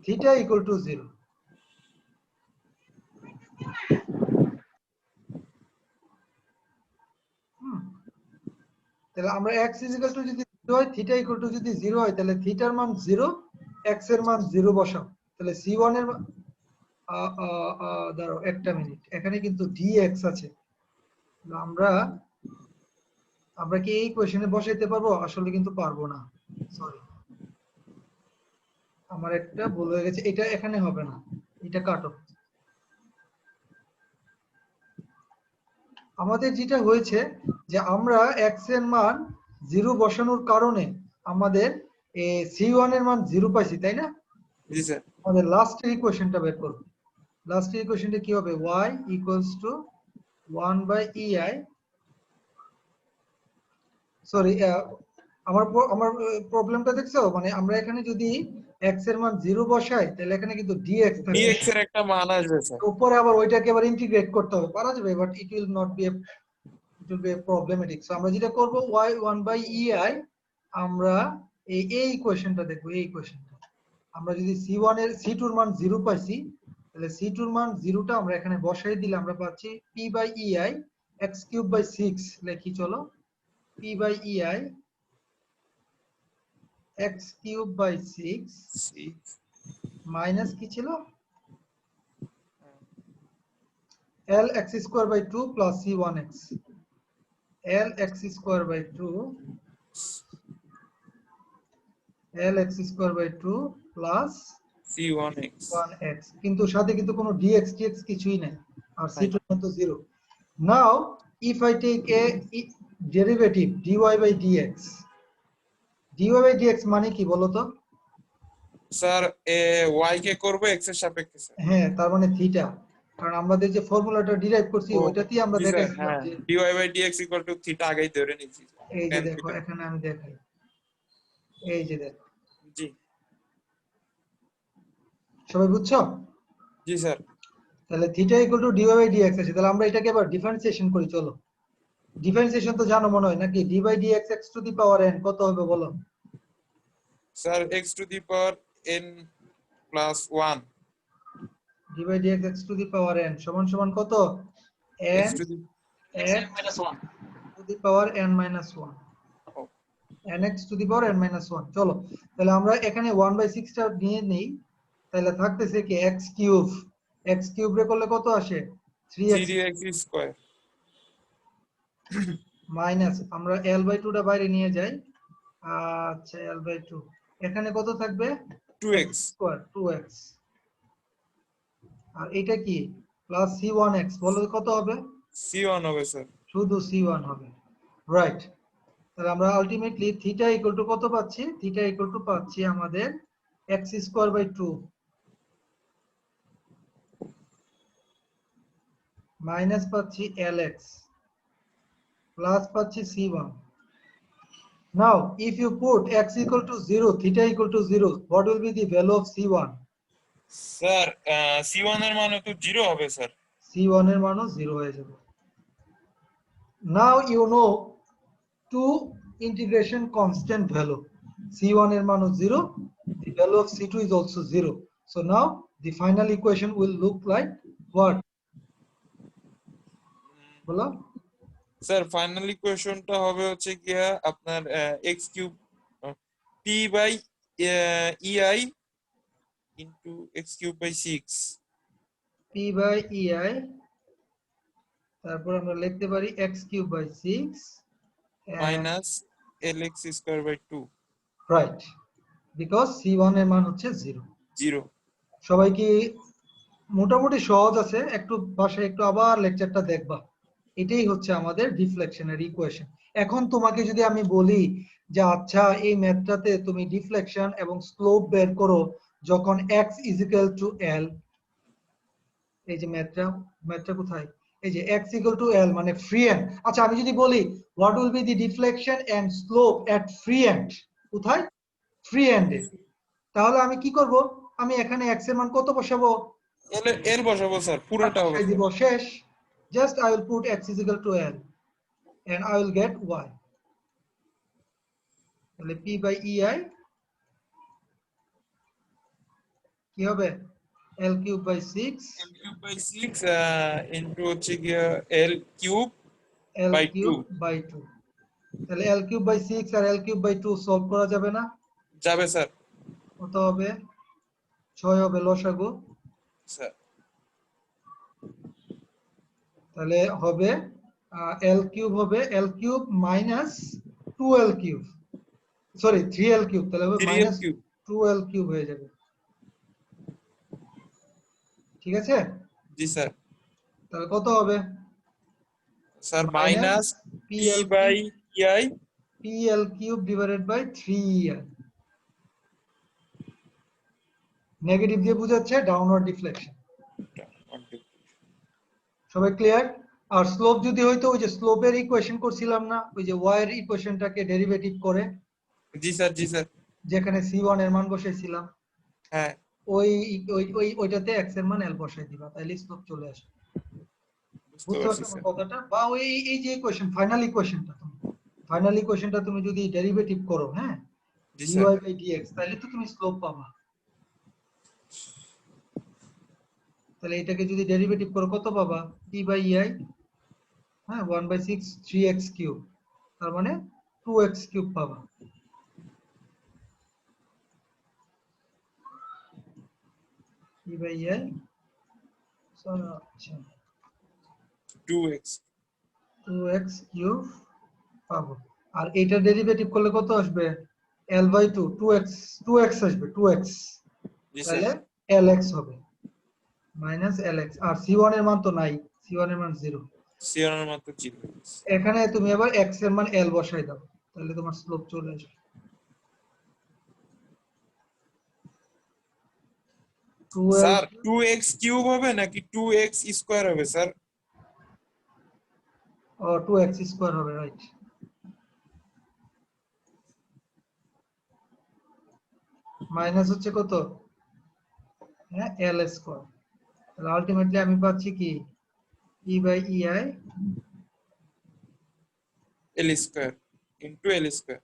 theta equal to 0। তাহলে আমরা x ইকুয়াল টু যদি 0 হয়, থিটা ইকুয়াল টু যদি 0 হয়, তাহলে থিটার মান 0, x এর মান 0 বসাও। তাহলে c1 এর দাঁড়াও একটা মিনিট, এখানে কিন্তু dx আছে। আমরা আমরা কি এই কোশ্চেনে বসাইতে পারবো? আসলে কিন্তু পারবো না, সরি, আমার একটা ভুল হয়ে গেছে, এটা এখানে হবে না, এটা কাটো। আমাদের যেটা হয়েছে যে আমরা x এর মান 0 বসানোর কারণে আমাদের c1 এর মান 0 পাইছি, তাই না? জি স্যার। আমাদের লাস্টের ইকুয়েশনটা বের করব। লাস্টের ইকুয়েশনটা কি হবে? y equals to 1/ei, sorry, আমার প্রবলেমটা দেখছো? মানে আমরা এখানে যদি x এর মান 0 বসাই, তাহলে এখানে কিন্তু dx থাকবে, dx এর একটা মান আসবে স্যার। উপরে আবার ওইটাকে আবার ইন্টিগ্রেট করতে হবে, পারা যাবে, but it will not be problematic. So আমরা যেটা করব, y 1/ei, আমরা এই ইকুয়েশনটা দেখব। এই ইকুয়েশনটা আমরা যদি c1 এর c2 এর মান 0 পাইছি, তাহলে c2 এর মান 0 টা আমরা এখানে বসাই দিলে আমরা পাচ্ছি p/ei x³/6, লিখি চলো, p/ei x³/6 মাইনাস কি ছিল, l x²/2 plus c1x, l x²/2 plus c1x, 1x, কিন্তু সাথে কিন্তু কোনো dx dx কিছুই নাই, আর c2 মান তো 0। নাও if I take a derivative dy/dx, dy/dx মানে কি বলো তো? স্যার y কে করব x এর সাপেক্ষে স্যার। হ্যাঁ, তার মানে থিটা, কারণ আমাদের যে ফর্মুলাটা ডিরাইভ করছি ও, ওইটাতেই আমরা জি স্যার, দেখাইছিলাম হ্যাঁ, যে dy/dx = থিটা আগেই ধরে নিয়েছি। এই যে tan দেখো, theta। এখানে আমি দেখাই, এই যে দেখো, জি সবাই বুঝছো? জি স্যার। তাহলে থিটা ইকুয়াল টু dy/dx আছে। তাহলে আমরা এটাকে এবার ডিফারেন্সিয়েশন করি, চলো। ডিফারেন্সিয়েশন তো জানো মনে হয় নাকি? d/dx x⁴n কত হবে বলো? স্যার x⁴n + 1, d/dx x⁴n সমান সমান কত? n x⁴ x minus 1. to the power n minus 1, nx to the power n minus 1। চলো, তাহলে আমরা এখানে 1/6 টা নিয়ে নেই, তাহলে থাকতেছে কি x³ x³ রে করলে কত আসে? 3x 3x² মাইনাস আমরা l/2 টা বাইরে নিয়ে যাই, আচ্ছা l/2, এখানে কত থাকবে? 2x, স্কয়ার 2x, আর এটা কি প্লাস c1x, বলো কত হবে? c1 হবে স্যার। শুধু c1 হবে, রাইট। তাহলে আমরা আলটিমেটলি থিটা ইকুয়াল টু কত পাচ্ছি? থিটা ইকুয়াল টু পাচ্ছি আমাদের x²/2 মাইনাস পাচ্ছি lx প্লাস পাচ্ছি c1। Now if you put x equal to 0, theta equal to 0, what will be the value of c1? Sir c1 এর মান তো 0 হবে স্যার। c1 এর মানও 0 হয়ে যাবে। Now you know two integration constant value, c1 এর মানও 0, the value of c2 is also 0, so now the final equation will look like what? বলো। স্যার ফাইনাল ইকুয়েশনটা হবে হচ্ছে গিয়া আপনার x³ p/ei into x³/6 p/ei, তারপর আমরা লিখতে পারি x³/6 minus lx²/2, right, because c1 এর মান হচ্ছে 0। 0। সবাই কি মোটামুটি সহজ আছে? একটু বাসায় একটু আবার লেকচারটা দেখবা, এটাই হচ্ছে আমাদের ডিফ্লেকশনের ইকুয়েশন। এখন তোমাকে যদি আমি বলি যে আচ্ছা এই ম্যাথটাতে তুমি ডিফ্লেকশন এবং স্লোপ বের করো যখন x = l, এই যে ম্যাথটা কোথায়? এই যে x = l মানে ফ্রি এন্ড। আচ্ছা আমি যদি বলি what will be the deflection and slope at free end, কোথায়? ফ্রি এন্ডে, তাহলে আমি কি করব? আমি এখানে x এর মান কত বসাবো? l বসাবো স্যার, পুরোটা হবে দিব শেষ, just I will put x = l and I will get y, তাহলে p/ei কি হবে? l³/6 l³/6 into হচ্ছে গিয়া l³/2, l³/2 তাহলে l কিউব বাই 6 আর l কিউব বাই 2 সলভ করা যাবে না? যাবে স্যার। কত হবে? 6 হবে লসাগু। স্যার তাহলে হবে l কিউব হবে l cube minus 2l cube, sorry 3l cube, তাহলে হবে 3l minus cube. 2l cube হয়ে যাবে। ঠিক আছে? জি স্যার। তাহলে কত হবে? Sir minus minus p by ei pl cube divided by 3l। Negative দিয়ে বোঝাচ্ছে ডাউনওয়ার্ড ডিফ্লেকশন। সবাই ক্লিয়ার? আর স্লোপ যদি হইতো, ওই যে স্লোপের ইকুয়েশন করছিলাম না, ওই যে y এর ইকুয়েশনটাকে ডেরিভেটিভ করে, জি স্যার, জি স্যার। যেখানে c1 এর মান বসাইছিলাম, হ্যাঁ ওই ওইটাতে x এর মান l বসাই দিবা, তাহলে স্লোপ চলে আসবে। বুঝতে বুঝতে পারছি পারছো আমার স্যার। কথাটা? বা ওই এই যে ইকুয়েশন, ফাইনাল ইকুয়েশনটা তুমি যদি ডেরিভেটিভ করো, হ্যাঁ, জি dy স্যার। বাই dx, তাহলে তো তুমি স্লোপ পাবা। তাহলে এটাকে যদি ডেরিভেটিভ করো কত পাবা? p বাই ei, হ্যাঁ, 1/6 3x কিউব, তার মানে 2x কিউব পাবা। p বাই ei, আচ্ছা 2x 2x কিউব পাবো। আর এটা ডেরিভেটিভ করলে কত আসবে? l বাই 2, 2x আসবে, 2x, জি স্যার। তাহলে lx হবে মাইনাস lx। আর c1 এর মান তো নাই, c1 এর মান 0। c1 এর মাত্র 0। এখানে তুমি আবার x এর মান l বসাই দাও, তাহলে তোমার স্লোপ চলে আসবে 2l স্যার 2x কিউব হবে নাকি 2x স্কয়ার হবে স্যার? ও 2x স্কয়ার হবে, রাইট। মাইনাস হচ্ছে কত? হ্যাঁ, l স্কয়ার। তাহলে আলটিমেটলি আমি পাচ্ছি কি? e by ei l square into l square.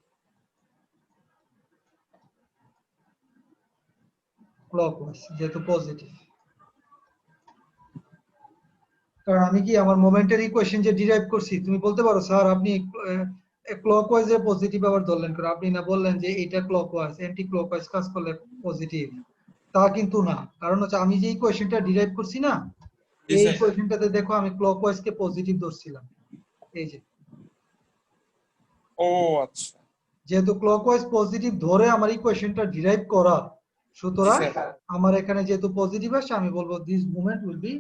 Clockwise, যেহেতু পজিটিভ। কারণ আমি কি আমার মোমেন্টের ইকুয়েশন যে ডিরাইভ করছি, তুমি বলতে পারো স্যার আপনি ক্লকওয়াইজ এ পজিটিভ আবার ধরলেন করে, আপনি না বললেন যে এটা ক্লকওয়াইজ, অ্যান্টি ক্লকওয়াইজ কাজ করলে পজিটিভ। তা কিন্তু না, কারণ হচ্ছে আমি যে ইকুয়েশনটা ডিরাইভ করছি না, জি এই স্যার। ইকুয়েশনটাতে দেখো আমি ক্লকওয়াইজ কে পজিটিভ ধরছিলাম, এই যে, ও আচ্ছা। যেহেতু ক্লকওয়াইজ পজিটিভ ধরে আমার ইকুয়েশনটা ডিরাইভ করা, জি সুতরাং স্যার। আমার এখানে যেহেতু পজিটিভ আসছে, আমি বলবো this movement will be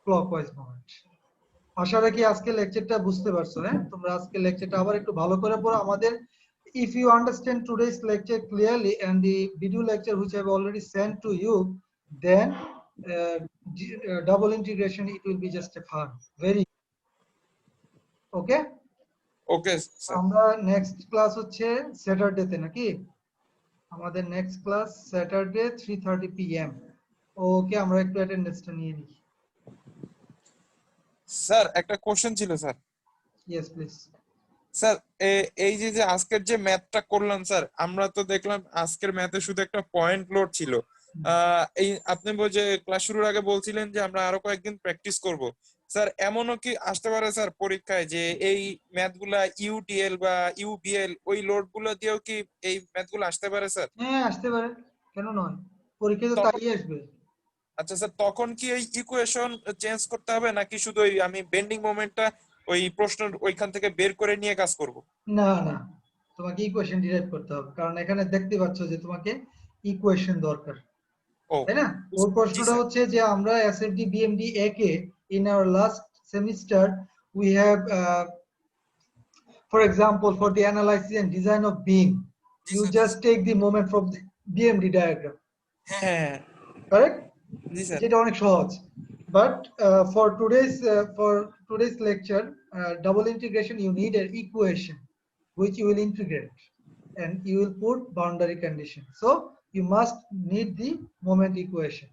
clockwise movement. আশা রাখি আজকে লেকচারটা বুঝতে পারছো। হ্যাঁ, তোমরা আজকে লেকচারটা আবার একটু ভালো করে পড়ো। আমাদের, if you understand today's lecture clearly and the video lecture which I have already sent to you, then double integration, it will be just a fun, very okay. Okay sir. আমরা নেক্সট ক্লাস হচ্ছে স্যাটারডেতে, নাকি? আমাদের নেক্সট ক্লাস স্যাটারডে 3:30 PM। ওকে, আমরা একটু অ্যাটেন্ডেন্সটা নিয়ে নিই। স্যার একটা কোশ্চেন ছিল স্যার। Yes please. স্যার এই যে যে আজকের যে ম্যাথটা করলাম স্যার, আমরা তো দেখলাম আজকের ম্যাথে শুধু একটা পয়েন্ট লোড ছিল। এই আপনি যে ক্লাস শুরুর আগে বলছিলেন যে আমরা আরো কয়েকদিন প্র্যাকটিস করব। স্যার এমনও কি আসতে পারে স্যার পরীক্ষায় যে এই ম্যাথগুলা ইউটিএল বা ইউবিএল ওই লোড গুলো দিয়েও কি এই ম্যাথগুলো আসতে পারে স্যার? হ্যাঁ, আসতে পারে, কেন নয়, পরীক্ষা তো তখন তাই আসবে। আচ্ছা স্যার, তখন কি এই ইকুয়েশন চেঞ্জ করতে হবে নাকি শুধু ওই আমি বেন্ডিং মোমেন্টটা ওই প্রশ্ন ওইখান থেকে বের করে নিয়ে কাজ করব? না না, তোমাকে ইকুয়েশন ডিরাইভ করতে হবে, কারণ এখানে দেখতে পাচ্ছ যে তোমাকে ইকুয়েশন দরকার, ও তাই না? ওর জি প্রশ্নটা স্যার। হচ্ছে যে আমরা SFD BMD A K in our last semester we have for example for the analysis and design of beam, G you sir. just take the moment from the BMD diagram, হ্যাঁ correct? জি স্যার। যেটা অনেক সহজ। But for today's lecture, double integration, you need an equation which you will integrate and you will put boundary condition. So you must need the moment equation.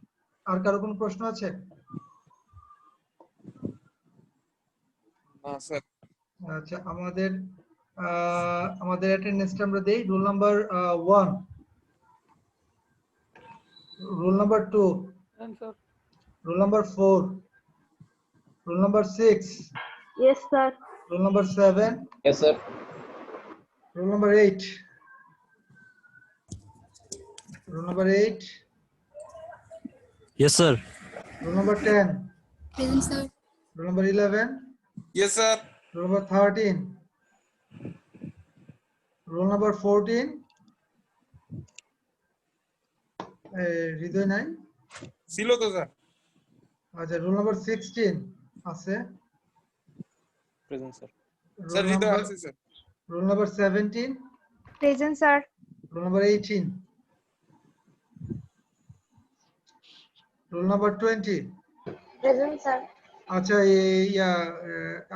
আর কারো কোনো প্রশ্ন আছে? না স্যার। আচ্ছা, আমাদের অ্যাটেন্ডেন্সটা আমরা দেই। Roll number 1, roll number 2, roll number 4, roll number 6, Yes, sir. Roll number 7, Yes, sir. Roll number 8. Roll number 8. Yes, sir. Roll number 10. Present, sir. Roll number 11. Yes, sir. Roll number 13. Roll number 14. হৃদয় নাই? ছিল তো স্যার। আচ্ছা, roll number 16 আছে। Present, sir. স্যার Roll হৃদয় number, আছে sir. roll number 17. Present, sir. Roll number 18. Roll number 20. Present, sir. আচ্ছা,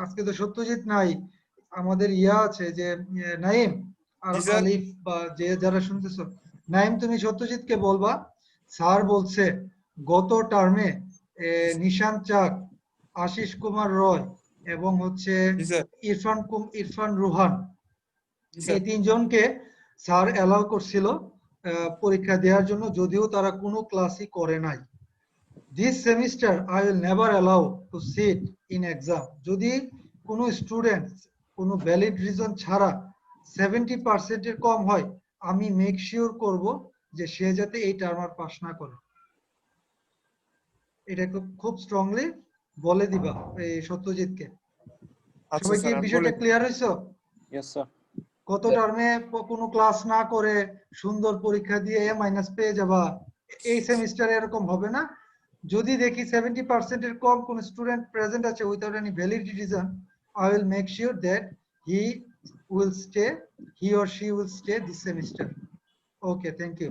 আজকে তো সত্যজিৎ নাই, আমাদের আছে যে নাইম আর জি, স্যার। আলিফ বা যে যারা শুনতেছো, নাইম তুমি সত্যজিৎকে বলবা স্যার বলছে গত টার্মে নিশান চাক, আশিস কুমার রয় এবং হচ্ছে জি স্যার। ইরফান রুহান, জি স্যার। এই তিনজনকে স্যার অ্যালাউ করছিল পরীক্ষা দেওয়ার জন্য, যদিও তারা কোনো ক্লাসই করে নাই। This semester I will never allow to sit in exam. যদি কোনো স্টুডেন্ট কোনো ভ্যালিড রিজন ছাড়া 70% এর কম হয়, আমি মেক শিওর করব যে সে যাতে এই টার্ম আর পাস না করে। এটা খুব স্ট্রংলি বলে দিবা এই সত্যজিৎকে। আচ্ছা সবাই কি স্যার, আমি বিষয়টা বলে ক্লিয়ার হইছো? Yes, sir. কত টার্মে কোনো ক্লাস না করে সুন্দর পরীক্ষা দিয়ে মাইনাস পেয়ে যাবা, এই সেমিস্টারে এরকম হবে না। যদি দেখি 70% এর কম কোন স্টুডেন্ট প্রেজেন্ট আছে without any valid reason, I will make sure that he or she will stay this semester. Okay, thank you.